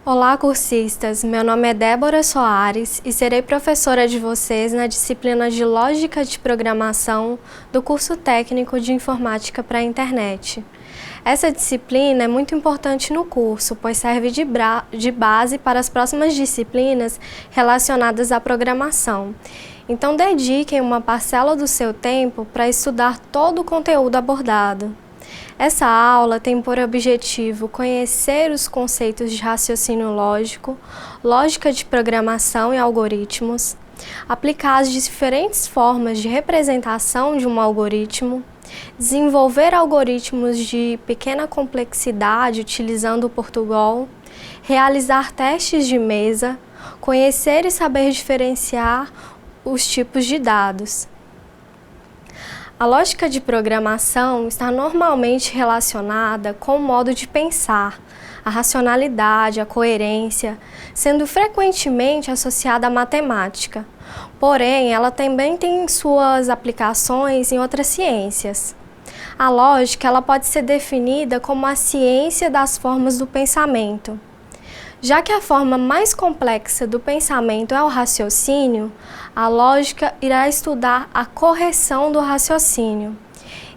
Olá, cursistas! Meu nome é Débora Soares e serei professora de vocês na disciplina de Lógica de Programação do curso técnico de Informática para a Internet. Essa disciplina é muito importante no curso, pois serve de base para as próximas disciplinas relacionadas à programação. Então, dediquem uma parcela do seu tempo para estudar todo o conteúdo abordado. Essa aula tem por objetivo conhecer os conceitos de raciocínio lógico, lógica de programação e algoritmos, aplicar as diferentes formas de representação de um algoritmo, desenvolver algoritmos de pequena complexidade utilizando o Portugal, realizar testes de mesa, conhecer e saber diferenciar os tipos de dados. A lógica de programação está normalmente relacionada com o modo de pensar, a racionalidade, a coerência, sendo frequentemente associada à matemática. Porém, ela também tem suas aplicações em outras ciências. A lógica ela pode ser definida como a ciência das formas do pensamento. Já que a forma mais complexa do pensamento é o raciocínio, a lógica irá estudar a correção do raciocínio.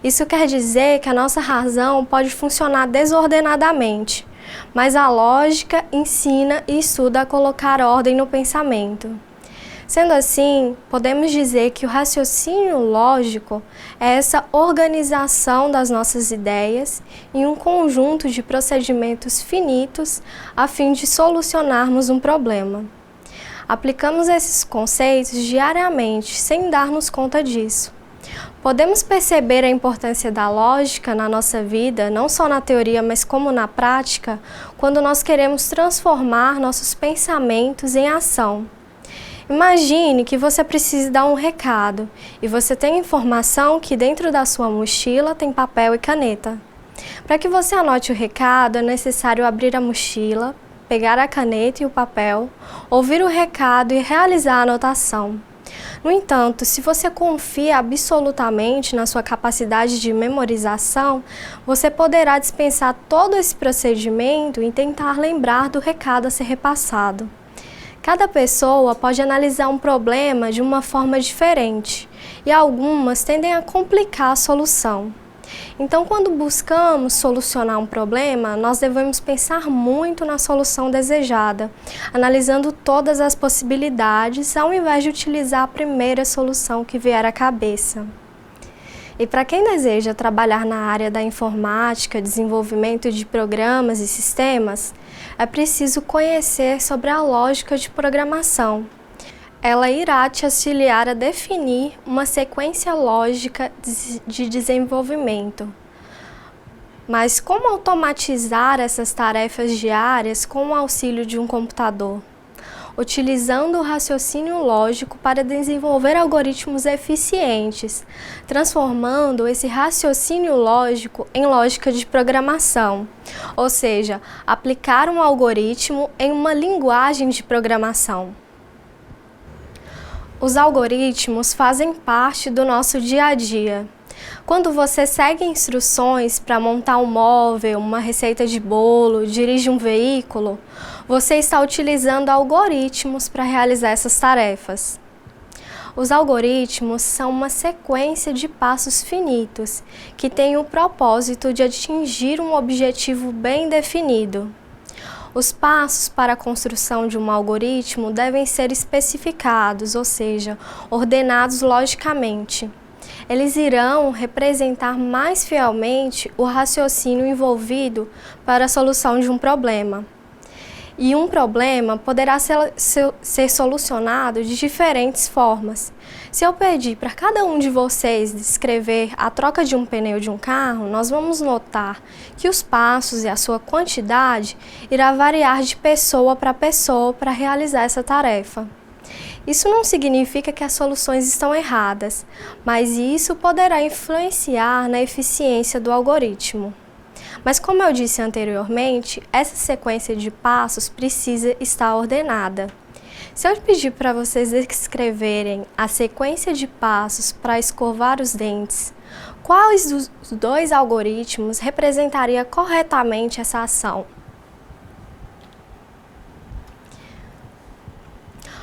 Isso quer dizer que a nossa razão pode funcionar desordenadamente, mas a lógica ensina e estuda a colocar ordem no pensamento. Sendo assim, podemos dizer que o raciocínio lógico é essa organização das nossas ideias em um conjunto de procedimentos finitos a fim de solucionarmos um problema. Aplicamos esses conceitos diariamente, sem darmos conta disso. Podemos perceber a importância da lógica na nossa vida, não só na teoria, mas como na prática, quando nós queremos transformar nossos pensamentos em ação. Imagine que você precisa dar um recado e você tem informação que dentro da sua mochila tem papel e caneta. Para que você anote o recado, é necessário abrir a mochila, pegar a caneta e o papel, ouvir o recado e realizar a anotação. No entanto, se você confia absolutamente na sua capacidade de memorização, você poderá dispensar todo esse procedimento e tentar lembrar do recado a ser repassado. Cada pessoa pode analisar um problema de uma forma diferente e algumas tendem a complicar a solução. Então, quando buscamos solucionar um problema, nós devemos pensar muito na solução desejada, analisando todas as possibilidades ao invés de utilizar a primeira solução que vier à cabeça. E para quem deseja trabalhar na área da informática, desenvolvimento de programas e sistemas, é preciso conhecer sobre a lógica de programação. Ela irá te auxiliar a definir uma sequência lógica de desenvolvimento. Mas como automatizar essas tarefas diárias com o auxílio de um computador? Utilizando o raciocínio lógico para desenvolver algoritmos eficientes, transformando esse raciocínio lógico em lógica de programação, ou seja, aplicar um algoritmo em uma linguagem de programação. Os algoritmos fazem parte do nosso dia a dia. Quando você segue instruções para montar um móvel, uma receita de bolo, dirige um veículo, você está utilizando algoritmos para realizar essas tarefas. Os algoritmos são uma sequência de passos finitos que têm o propósito de atingir um objetivo bem definido. Os passos para a construção de um algoritmo devem ser especificados, ou seja, ordenados logicamente. Eles irão representar mais fielmente o raciocínio envolvido para a solução de um problema. E um problema poderá ser solucionado de diferentes formas. Se eu pedir para cada um de vocês descrever a troca de um pneu de um carro, nós vamos notar que os passos e a sua quantidade irá variar de pessoa para realizar essa tarefa. Isso não significa que as soluções estão erradas, mas isso poderá influenciar na eficiência do algoritmo. Mas como eu disse anteriormente, essa sequência de passos precisa estar ordenada. Se eu pedir para vocês escreverem a sequência de passos para escovar os dentes, quais dos dois algoritmos representaria corretamente essa ação?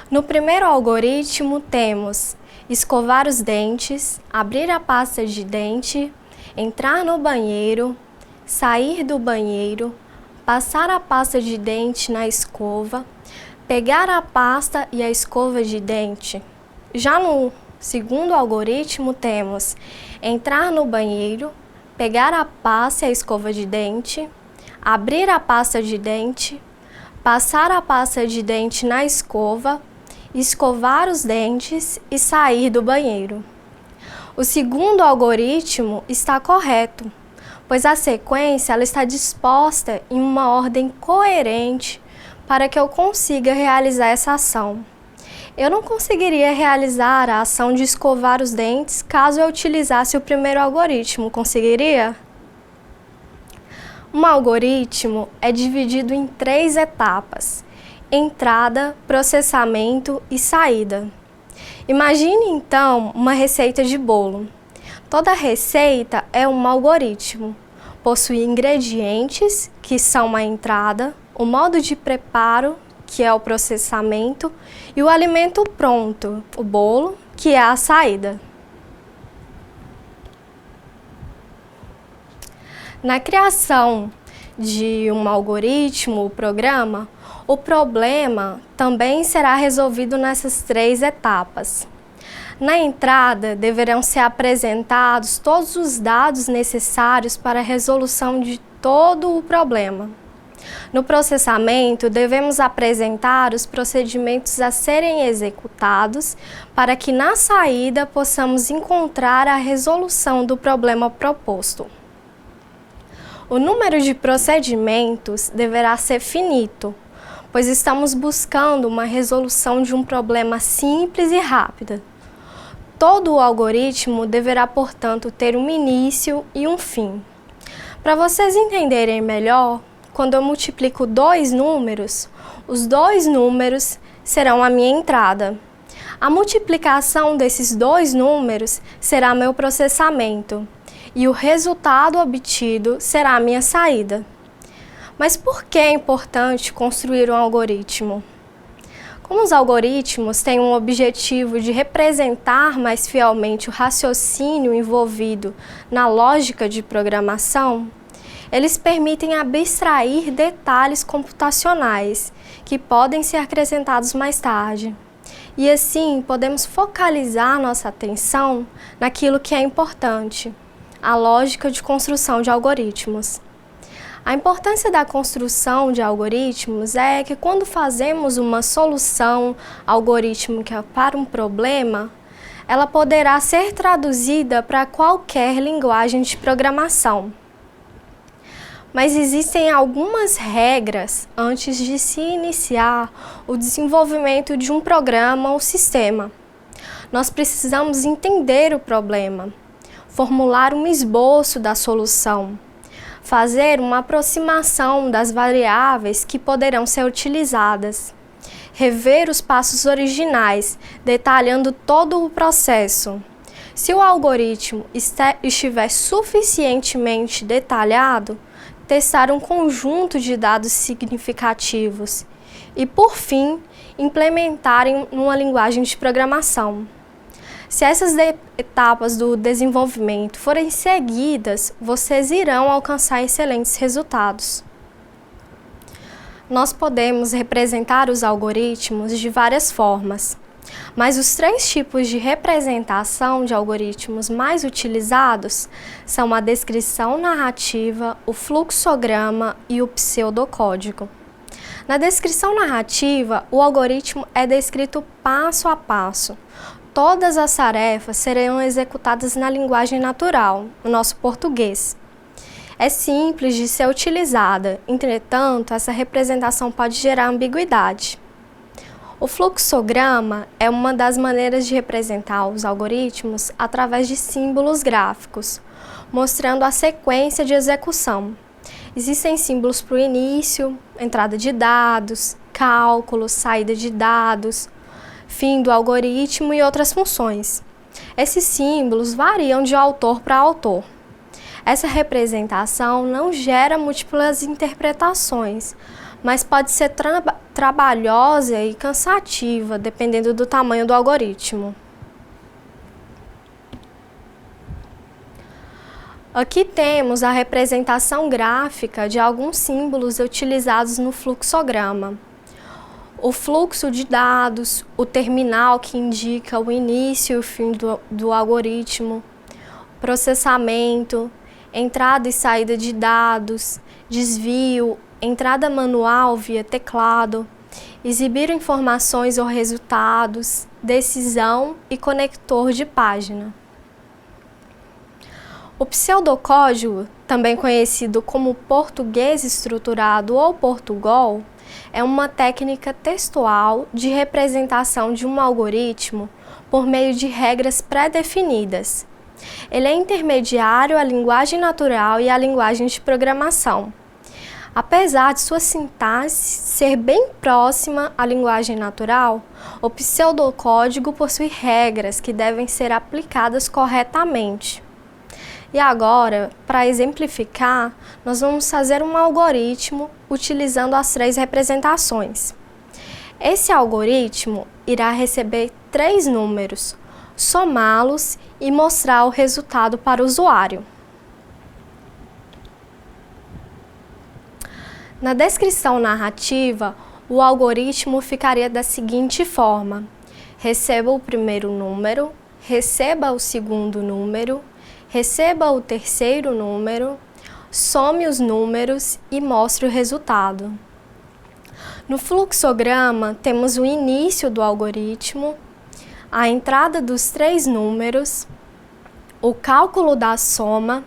No primeiro algoritmo temos escovar os dentes, abrir a pasta de dente, entrar no banheiro, sair do banheiro, passar a pasta de dente na escova, pegar a pasta e a escova de dente. Já no segundo algoritmo temos entrar no banheiro, pegar a pasta e a escova de dente, abrir a pasta de dente, passar a pasta de dente na escova, escovar os dentes e sair do banheiro. O segundo algoritmo está correto, pois a sequência ela está disposta em uma ordem coerente para que eu consiga realizar essa ação. Eu não conseguiria realizar a ação de escovar os dentes caso eu utilizasse o primeiro algoritmo, conseguiria? Um algoritmo é dividido em 3 etapas: entrada, processamento e saída. Imagine então uma receita de bolo. Toda receita é um algoritmo. Possui ingredientes, que são a entrada, o modo de preparo, que é o processamento, e o alimento pronto, o bolo, que é a saída. Na criação de um algoritmo, o programa, o problema também será resolvido nessas 3 etapas. Na entrada, deverão ser apresentados todos os dados necessários para a resolução de todo o problema. No processamento, devemos apresentar os procedimentos a serem executados para que na saída possamos encontrar a resolução do problema proposto. O número de procedimentos deverá ser finito, pois estamos buscando uma resolução de um problema simples e rápida. Todo o algoritmo deverá, portanto, ter um início e um fim. Para vocês entenderem melhor, quando eu multiplico 2 números, os 2 números serão a minha entrada. A multiplicação desses 2 números será meu processamento e o resultado obtido será a minha saída. Mas por que é importante construir um algoritmo? Como os algoritmos têm um objetivo de representar mais fielmente o raciocínio envolvido na lógica de programação, eles permitem abstrair detalhes computacionais que podem ser acrescentados mais tarde. E assim podemos focalizar nossa atenção naquilo que é importante, a lógica de construção de algoritmos. A importância da construção de algoritmos é que quando fazemos uma solução algorítmica para um problema, ela poderá ser traduzida para qualquer linguagem de programação. Mas existem algumas regras antes de se iniciar o desenvolvimento de um programa ou sistema. Nós precisamos entender o problema, formular um esboço da solução, fazer uma aproximação das variáveis que poderão ser utilizadas, rever os passos originais, detalhando todo o processo. Se o algoritmo estiver suficientemente detalhado, testar um conjunto de dados significativos e, por fim, implementar em uma linguagem de programação. Se essas etapas do desenvolvimento forem seguidas, vocês irão alcançar excelentes resultados. Nós podemos representar os algoritmos de várias formas, mas os 3 tipos de representação de algoritmos mais utilizados são a descrição narrativa, o fluxograma e o pseudocódigo. Na descrição narrativa, o algoritmo é descrito passo a passo. Todas as tarefas serão executadas na linguagem natural, no nosso português. É simples de ser utilizada, entretanto, essa representação pode gerar ambiguidade. O fluxograma é uma das maneiras de representar os algoritmos através de símbolos gráficos, mostrando a sequência de execução. Existem símbolos para o início, entrada de dados, cálculo, saída de dados, fim do algoritmo e outras funções. Esses símbolos variam de autor para autor. Essa representação não gera múltiplas interpretações, mas pode ser trabalhosa e cansativa, dependendo do tamanho do algoritmo. Aqui temos a representação gráfica de alguns símbolos utilizados no fluxograma. O fluxo de dados, o terminal que indica o início e o fim do algoritmo, processamento, entrada e saída de dados, desvio, entrada manual via teclado, exibir informações ou resultados, decisão e conector de página. O pseudocódigo, também conhecido como português estruturado ou Portugal, é uma técnica textual de representação de um algoritmo por meio de regras pré-definidas. Ele é intermediário à linguagem natural e à linguagem de programação. Apesar de sua sintaxe ser bem próxima à linguagem natural, o pseudocódigo possui regras que devem ser aplicadas corretamente. E agora, para exemplificar, nós vamos fazer um algoritmo utilizando as 3 representações. Esse algoritmo irá receber 3 números, somá-los e mostrar o resultado para o usuário. Na descrição narrativa, o algoritmo ficaria da seguinte forma: receba o primeiro número, receba o segundo número, receba o terceiro número, some os números e mostre o resultado. No fluxograma, temos o início do algoritmo, a entrada dos 3 números, o cálculo da soma,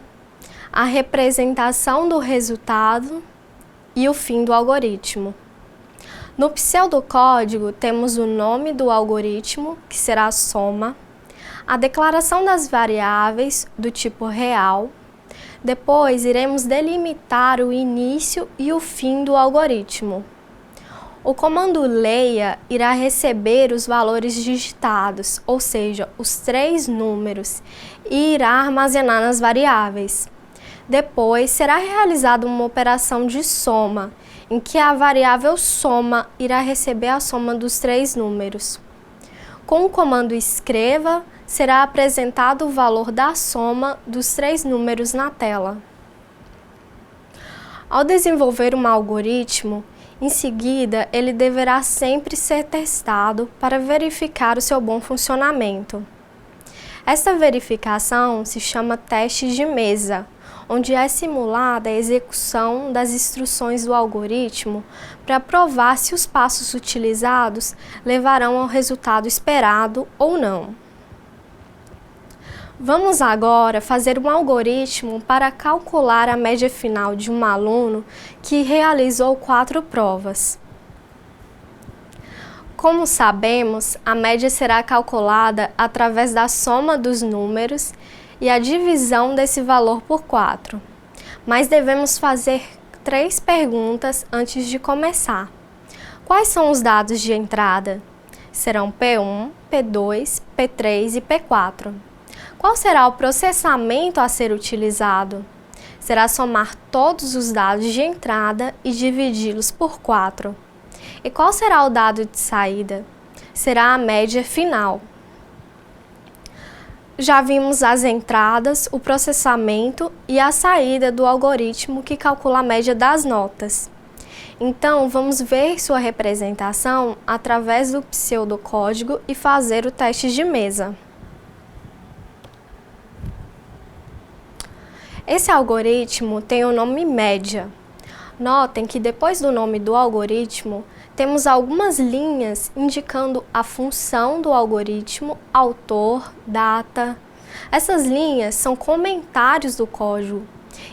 a representação do resultado e o fim do algoritmo. No pseudocódigo, temos o nome do algoritmo, que será a soma, a declaração das variáveis do tipo real. Depois, iremos delimitar o início e o fim do algoritmo. O comando leia irá receber os valores digitados, ou seja, os 3 números, e irá armazenar nas variáveis. Depois, será realizada uma operação de soma, em que a variável soma irá receber a soma dos 3 números. Com o comando escreva, será apresentado o valor da soma dos 3 números na tela. Ao desenvolver um algoritmo, em seguida, ele deverá sempre ser testado para verificar o seu bom funcionamento. Essa verificação se chama teste de mesa, onde é simulada a execução das instruções do algoritmo para provar se os passos utilizados levarão ao resultado esperado ou não. Vamos agora fazer um algoritmo para calcular a média final de um aluno que realizou 4 provas. Como sabemos, a média será calculada através da soma dos números e a divisão desse valor por 4. Mas devemos fazer 3 perguntas antes de começar. Quais são os dados de entrada? Serão P1, P2, P3 e P4. Qual será o processamento a ser utilizado? Será somar todos os dados de entrada e dividi-los por 4. E qual será o dado de saída? Será a média final. Já vimos as entradas, o processamento e a saída do algoritmo que calcula a média das notas. Então, vamos ver sua representação através do pseudocódigo e fazer o teste de mesa. Esse algoritmo tem o nome média. Notem que depois do nome do algoritmo, temos algumas linhas indicando a função do algoritmo, autor, data. Essas linhas são comentários do código.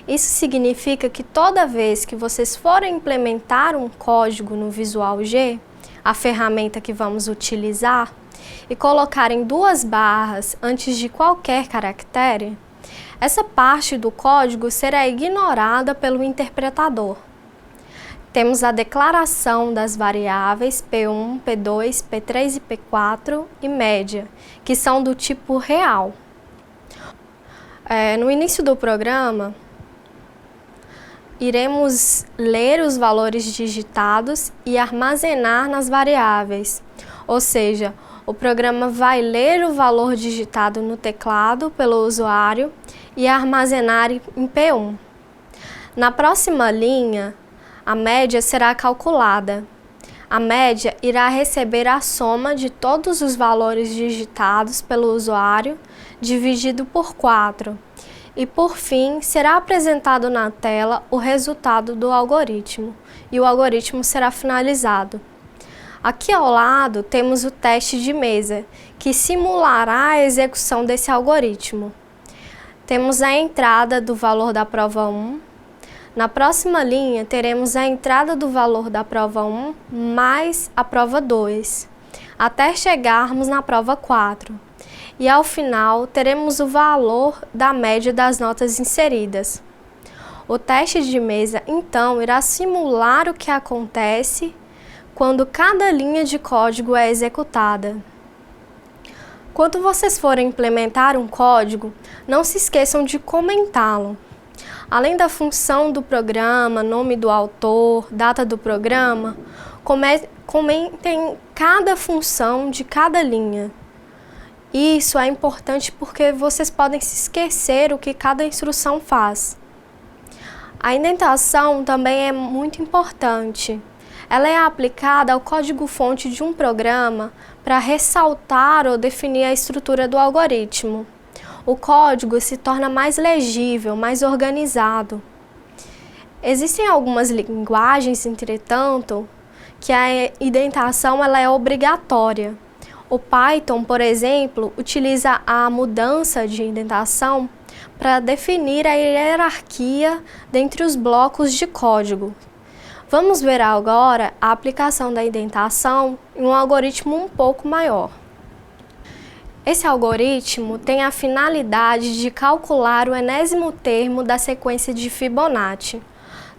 Isso significa que toda vez que vocês forem implementar um código no Visual G, a ferramenta que vamos utilizar, e colocarem 2 barras antes de qualquer caractere, essa parte do código será ignorada pelo interpretador. Temos a declaração das variáveis P1, P2, P3 e P4 e média, que são do tipo real. No início do programa, iremos ler os valores digitados e armazenar nas variáveis, ou seja, o programa vai ler o valor digitado no teclado pelo usuário e armazenar em P1. Na próxima linha, a média será calculada. A média irá receber a soma de todos os valores digitados pelo usuário dividido por 4. E, por fim, será apresentado na tela o resultado do algoritmo, e o algoritmo será finalizado. Aqui ao lado temos o teste de mesa, que simulará a execução desse algoritmo. Temos a entrada do valor da prova 1. Na próxima linha, teremos a entrada do valor da prova 1 mais a prova 2, até chegarmos na prova 4. E ao final, teremos o valor da média das notas inseridas. O teste de mesa, então, irá simular o que acontece quando cada linha de código é executada. Quando vocês forem implementar um código, não se esqueçam de comentá-lo. Além da função do programa, nome do autor, data do programa, comentem cada função de cada linha. Isso é importante porque vocês podem se esquecer o que cada instrução faz. A indentação também é muito importante. Ela é aplicada ao código-fonte de um programa para ressaltar ou definir a estrutura do algoritmo. O código se torna mais legível, mais organizado. Existem algumas linguagens, entretanto, que a indentação ela é obrigatória. O Python, por exemplo, utiliza a mudança de indentação para definir a hierarquia dentre os blocos de código. Vamos ver agora a aplicação da indentação em um algoritmo um pouco maior. Esse algoritmo tem a finalidade de calcular o enésimo termo da sequência de Fibonacci.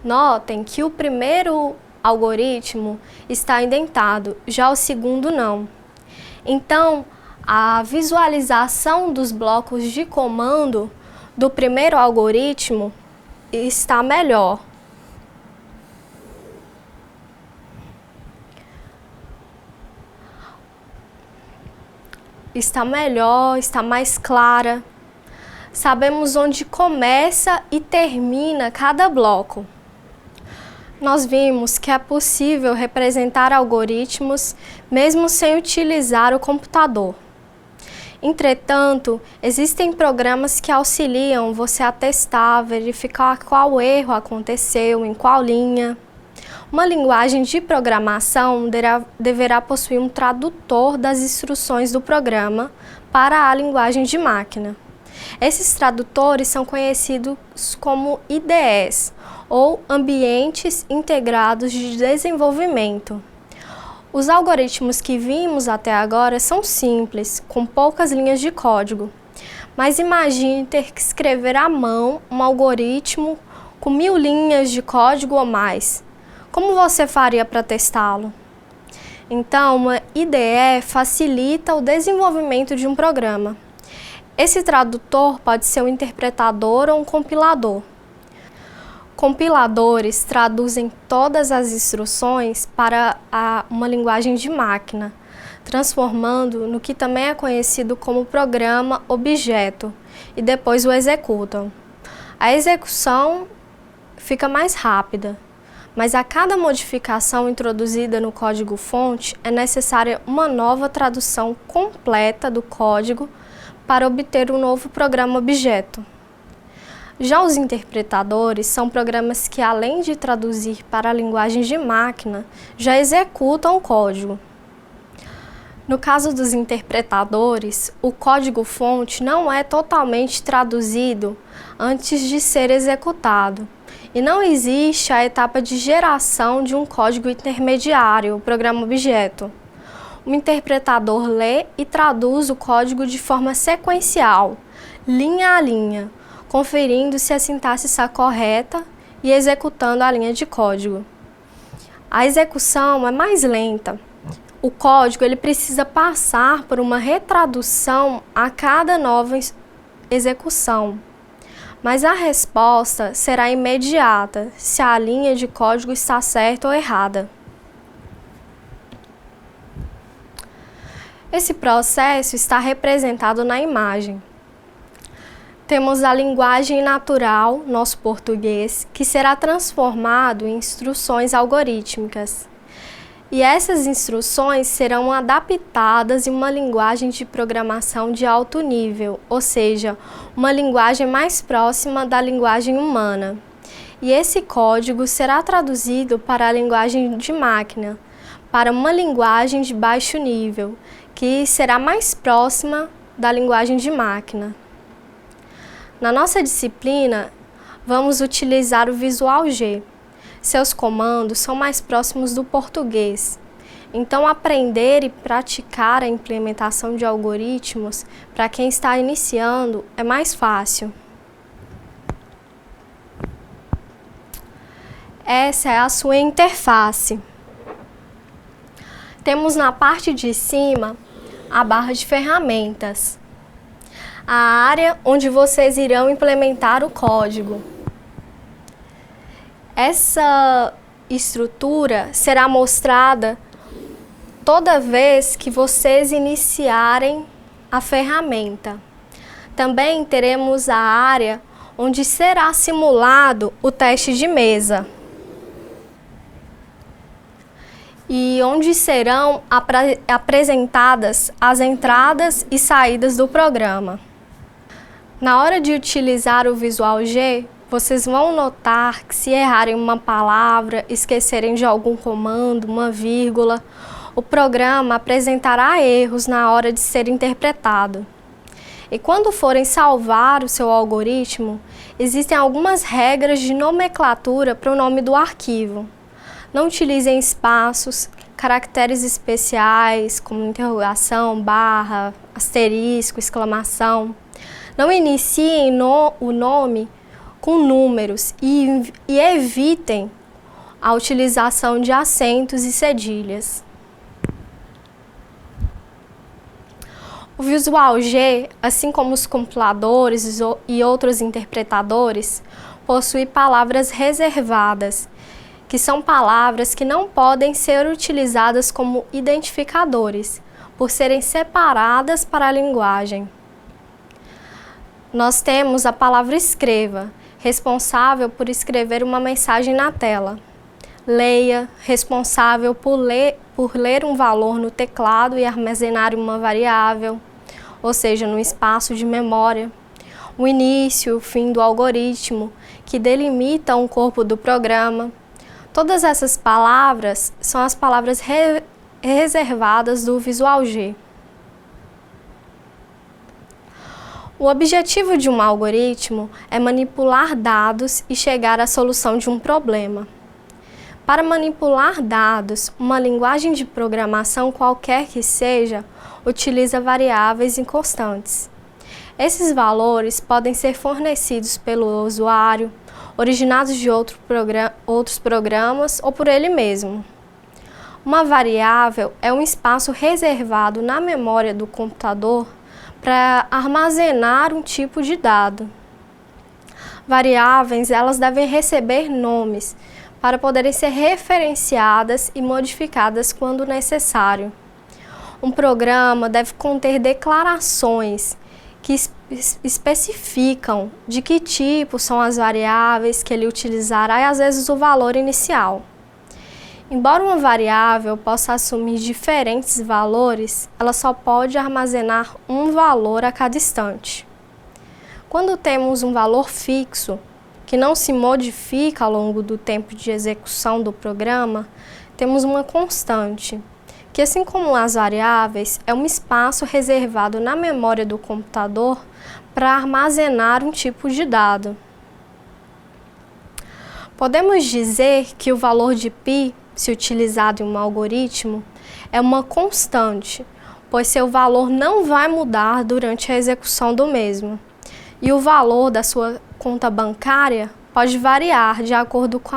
Notem que o primeiro algoritmo está indentado, já o segundo não. Então, a visualização dos blocos de comando do primeiro algoritmo está melhor. Está mais clara. Sabemos onde começa e termina cada bloco. Nós vimos que é possível representar algoritmos mesmo sem utilizar o computador. Entretanto, existem programas que auxiliam você a testar, verificar qual erro aconteceu, em qual linha. Uma linguagem de programação deverá possuir um tradutor das instruções do programa para a linguagem de máquina. Esses tradutores são conhecidos como IDEs, ou Ambientes Integrados de Desenvolvimento. Os algoritmos que vimos até agora são simples, com poucas linhas de código. Mas imagine ter que escrever à mão um algoritmo com 1000 linhas de código ou mais. Como você faria para testá-lo? Então, uma IDE facilita o desenvolvimento de um programa. Esse tradutor pode ser um interpretador ou um compilador. Compiladores traduzem todas as instruções para uma linguagem de máquina, transformando no que também é conhecido como programa objeto, e depois o executam. A execução fica mais rápida, mas a cada modificação introduzida no código-fonte é necessária uma nova tradução completa do código para obter um novo programa objeto. Já os interpretadores são programas que, além de traduzir para linguagens de máquina, já executam o código. No caso dos interpretadores, o código-fonte não é totalmente traduzido antes de ser executado, e não existe a etapa de geração de um código intermediário, o programa objeto. O interpretador lê e traduz o código de forma sequencial, linha a linha, conferindo se a sintaxe está correta e executando a linha de código. A execução é mais lenta. O código ele precisa passar por uma retradução a cada nova execução. mas a resposta será imediata se a linha de código está certa ou errada. Esse processo está representado na imagem. Temos a linguagem natural, nosso português, que será transformado em instruções algorítmicas. E essas instruções serão adaptadas em uma linguagem de programação de alto nível, ou seja, uma linguagem mais próxima da linguagem humana. E esse código será traduzido para a linguagem de máquina, para uma linguagem de baixo nível, que será mais próxima da linguagem de máquina. Na nossa disciplina, vamos utilizar o Visual G. Seus comandos são mais próximos do português. Então, aprender e praticar a implementação de algoritmos para quem está iniciando é mais fácil. Essa é a sua interface. Temos na parte de cima a barra de ferramentas, a área onde vocês irão implementar o código. Essa estrutura será mostrada toda vez que vocês iniciarem a ferramenta. Também teremos a área onde será simulado o teste de mesa e onde serão apresentadas as entradas e saídas do programa. Na hora de utilizar o Visual G, vocês vão notar que se errarem uma palavra, esquecerem de algum comando, uma vírgula, o programa apresentará erros na hora de ser interpretado. E quando forem salvar o seu algoritmo, existem algumas regras de nomenclatura para o nome do arquivo. Não utilizem espaços, caracteres especiais, como interrogação, barra, asterisco, exclamação. Não iniciem o nome com números e evitem a utilização de acentos e cedilhas. O Visual G, assim como os compiladores e outros interpretadores, possui palavras reservadas, que são palavras que não podem ser utilizadas como identificadores, por serem separadas para a linguagem. Nós temos a palavra escreva, responsável por escrever uma mensagem na tela. Leia, responsável por ler um valor no teclado e armazenar uma variável, ou seja, no espaço de memória. O início e o fim do algoritmo, que delimitam o corpo do programa. Todas essas palavras são as palavras reservadas do Visual G. O objetivo de um algoritmo é manipular dados e chegar à solução de um problema. Para manipular dados, uma linguagem de programação qualquer que seja, utiliza variáveis e constantes. Esses valores podem ser fornecidos pelo usuário, originados de outros programas ou por ele mesmo. Uma variável é um espaço reservado na memória do computador para armazenar um tipo de dado. Variáveis, elas devem receber nomes para poderem ser referenciadas e modificadas quando necessário. Um programa deve conter declarações que especificam de que tipo são as variáveis que ele utilizará e às vezes o valor inicial. Embora uma variável possa assumir diferentes valores, ela só pode armazenar um valor a cada instante. Quando temos um valor fixo, que não se modifica ao longo do tempo de execução do programa, temos uma constante, que assim como as variáveis, é um espaço reservado na memória do computador para armazenar um tipo de dado. Podemos dizer que o valor de π, se utilizado em um algoritmo, é uma constante, pois seu valor não vai mudar durante a execução do mesmo. E o valor da sua conta bancária pode variar de acordo com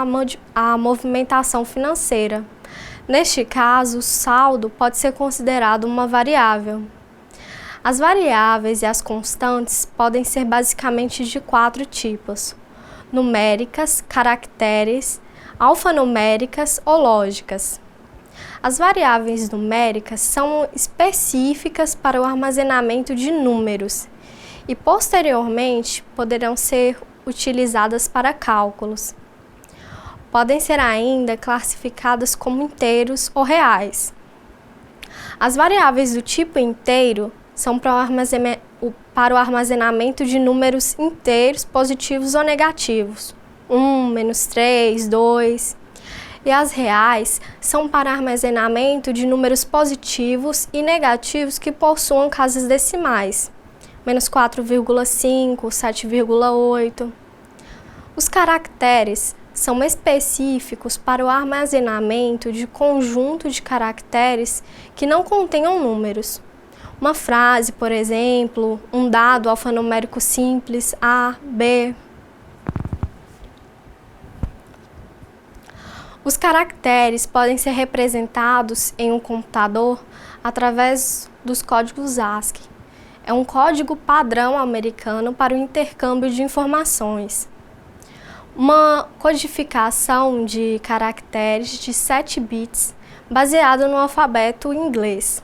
a movimentação financeira. Neste caso, o saldo pode ser considerado uma variável. As variáveis e as constantes podem ser basicamente de 4 tipos: numéricas, caracteres, alfanuméricas ou lógicas. As variáveis numéricas são específicas para o armazenamento de números e, posteriormente, poderão ser utilizadas para cálculos. Podem ser ainda classificadas como inteiros ou reais. As variáveis do tipo inteiro são para o armazenamento de números inteiros positivos ou negativos, 1, -3, 2. E as reais são para armazenamento de números positivos e negativos que possuam casas decimais, -4,5, 7,8. Os caracteres são específicos para o armazenamento de conjunto de caracteres que não contenham números. Uma frase, por exemplo, um dado alfanumérico simples A, B. Os caracteres podem ser representados em um computador através dos códigos ASCII. É um código padrão americano para o intercâmbio de informações. Uma codificação de caracteres de 7 bits baseada no alfabeto inglês.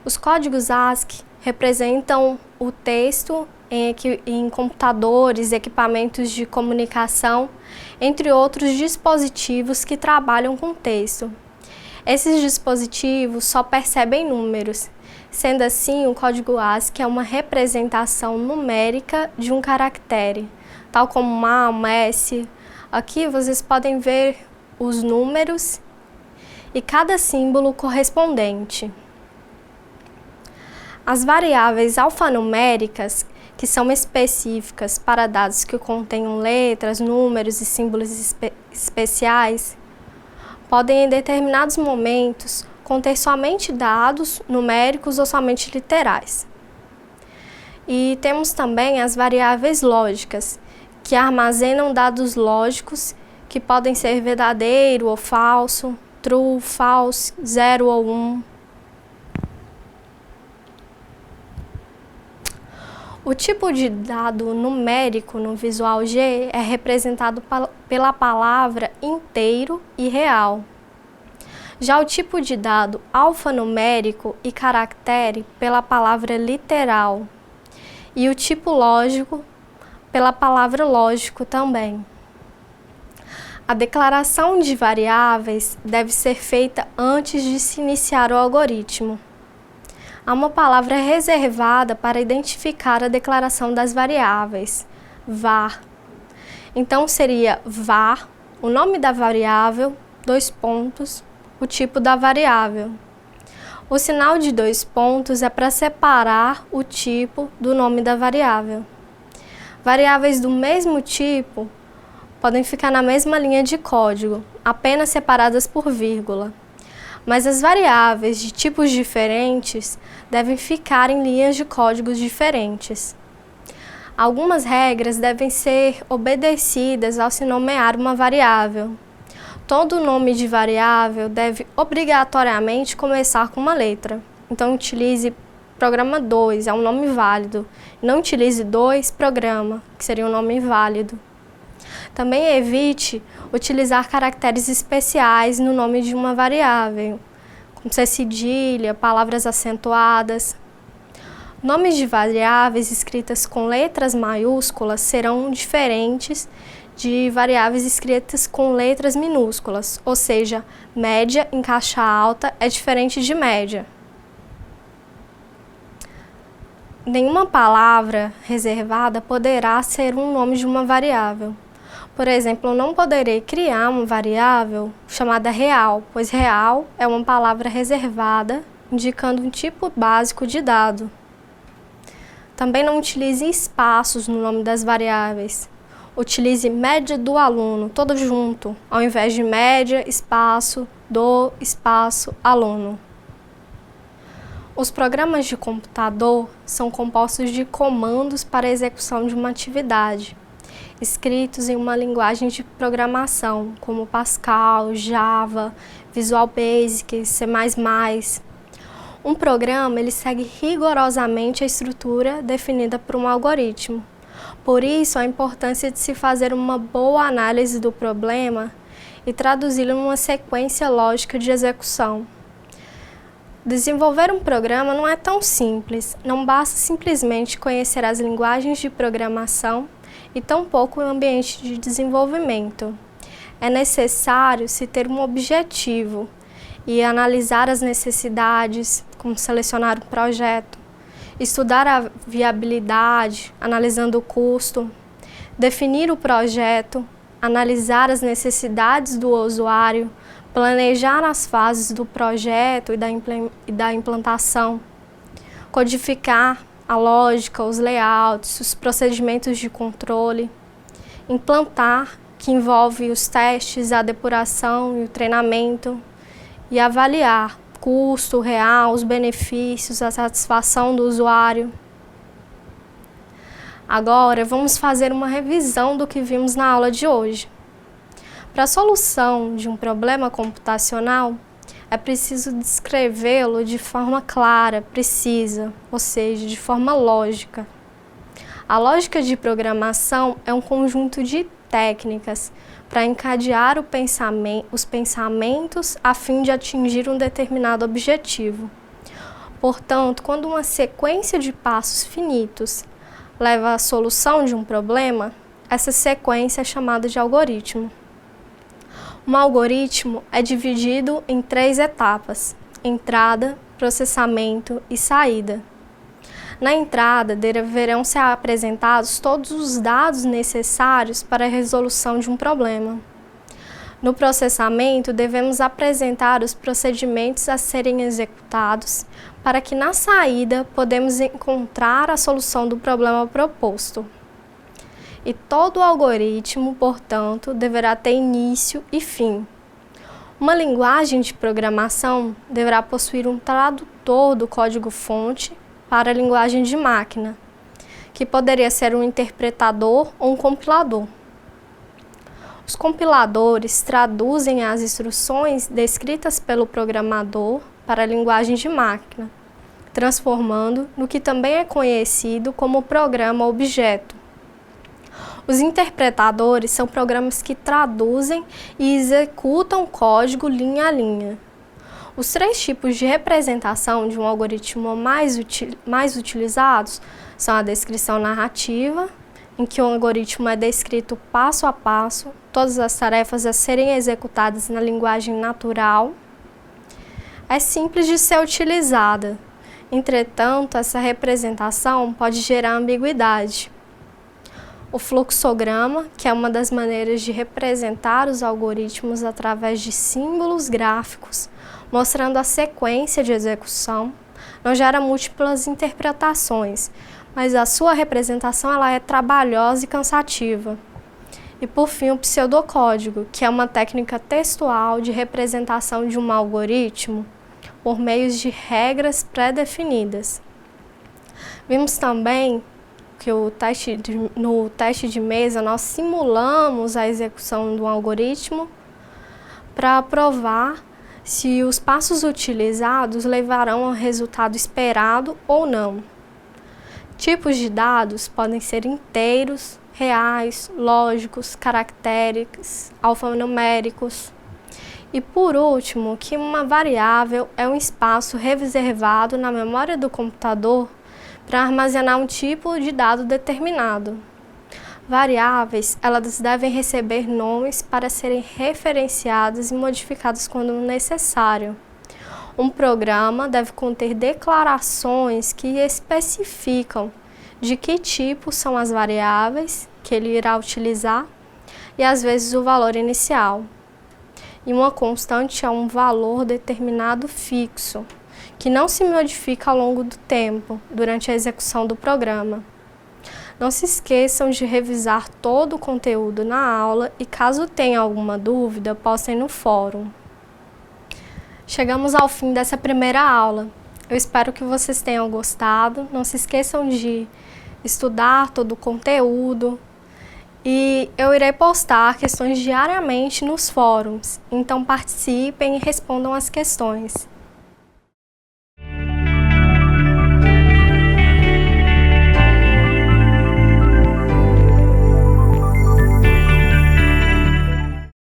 Os códigos ASCII representam o texto em computadores, equipamentos de comunicação, entre outros dispositivos que trabalham com texto. Esses dispositivos só percebem números. Sendo assim, o código ASCII é uma representação numérica de um caractere, tal como um A, um S. Aqui vocês podem ver os números e cada símbolo correspondente. As variáveis alfanuméricas, que são específicas para dados que contenham letras, números e símbolos especiais, podem em determinados momentos conter somente dados numéricos ou somente literais. E temos também as variáveis lógicas, que armazenam dados lógicos que podem ser verdadeiro ou falso, true, false, 0 ou 1. O tipo de dado numérico no Visual G é representado pela palavra inteiro e real. Já o tipo de dado alfanumérico e caractere pela palavra literal. E o tipo lógico pela palavra lógico também. A declaração de variáveis deve ser feita antes de se iniciar o algoritmo. Há uma palavra reservada para identificar a declaração das variáveis, var. Então seria var, o nome da variável, 2 pontos, o tipo da variável. O sinal de 2 pontos é para separar o tipo do nome da variável. Variáveis do mesmo tipo podem ficar na mesma linha de código, apenas separadas por vírgula. Mas as variáveis de tipos diferentes devem ficar em linhas de códigos diferentes. Algumas regras devem ser obedecidas ao se nomear uma variável. Todo nome de variável deve obrigatoriamente começar com uma letra. Então, utilize programa 2, é um nome válido. Não utilize 2 programa, que seria um nome inválido. Também evite utilizar caracteres especiais no nome de uma variável, como ser cedilha, palavras acentuadas. Nomes de variáveis escritas com letras maiúsculas serão diferentes de variáveis escritas com letras minúsculas, ou seja, média em caixa alta é diferente de média. Nenhuma palavra reservada poderá ser um nome de uma variável. Por exemplo, eu não poderei criar uma variável chamada real, pois real é uma palavra reservada, indicando um tipo básico de dado. Também não utilize espaços no nome das variáveis. Utilize média do aluno, todo junto, ao invés de média, espaço, do, espaço, aluno. Os programas de computador são compostos de comandos para a execução de uma atividade, escritos em uma linguagem de programação, como Pascal, Java, Visual Basic, C++. Um programa ele segue rigorosamente a estrutura definida por um algoritmo. Por isso, a importância de se fazer uma boa análise do problema e traduzi-lo em uma sequência lógica de execução. Desenvolver um programa não é tão simples, não basta simplesmente conhecer as linguagens de programação e tampouco o ambiente de desenvolvimento. É necessário se ter um objetivo e analisar as necessidades, como selecionar um projeto, estudar a viabilidade, analisando o custo, definir o projeto, analisar as necessidades do usuário, planejar as fases do projeto e da implantação, codificar a lógica, os layouts, os procedimentos de controle, implantar, que envolve os testes, a depuração e o treinamento, e avaliar custo real, os benefícios, a satisfação do usuário. Agora, vamos fazer uma revisão do que vimos na aula de hoje. Para a solução de um problema computacional, é preciso descrevê-lo de forma clara, precisa, ou seja, de forma lógica. A lógica de programação é um conjunto de técnicas para encadear os pensamentos a fim de atingir um determinado objetivo. Portanto, quando uma sequência de passos finitos leva à solução de um problema, essa sequência é chamada de algoritmo. Um algoritmo é dividido em 3 etapas: entrada, processamento e saída. Na entrada, deverão ser apresentados todos os dados necessários para a resolução de um problema. No processamento, devemos apresentar os procedimentos a serem executados para que na saída podemos encontrar a solução do problema proposto. E todo algoritmo, portanto, deverá ter início e fim. Uma linguagem de programação deverá possuir um tradutor do código-fonte para a linguagem de máquina, que poderia ser um interpretador ou um compilador. Os compiladores traduzem as instruções descritas pelo programador para a linguagem de máquina, transformando no que também é conhecido como programa-objeto. Os interpretadores são programas que traduzem e executam código linha a linha. Os 3 tipos de representação de um algoritmo mais utilizados são a descrição narrativa, em que o algoritmo é descrito passo a passo, todas as tarefas a serem executadas na linguagem natural. É simples de ser utilizada, entretanto, essa representação pode gerar ambiguidade. O fluxograma, que é uma das maneiras de representar os algoritmos através de símbolos gráficos, mostrando a sequência de execução, não gera múltiplas interpretações, mas a sua representação ela é trabalhosa e cansativa. E por fim, o pseudocódigo, que é uma técnica textual de representação de um algoritmo por meio de regras pré-definidas. Vimos também que no teste de mesa nós simulamos a execução de um algoritmo para provar se os passos utilizados levarão ao resultado esperado ou não. Tipos de dados podem ser inteiros, reais, lógicos, caracteres, alfanuméricos. E por último, que uma variável é um espaço reservado na memória do computador para armazenar um tipo de dado determinado. Variáveis, elas devem receber nomes para serem referenciadas e modificadas quando necessário. Um programa deve conter declarações que especificam de que tipo são as variáveis que ele irá utilizar e às vezes o valor inicial. E uma constante é um valor determinado fixo, que não se modifica ao longo do tempo, durante a execução do programa. Não se esqueçam de revisar todo o conteúdo na aula e caso tenha alguma dúvida, postem no fórum. Chegamos ao fim dessa primeira aula. Eu espero que vocês tenham gostado. Não se esqueçam de estudar todo o conteúdo. E eu irei postar questões diariamente nos fóruns. Então participem e respondam as questões.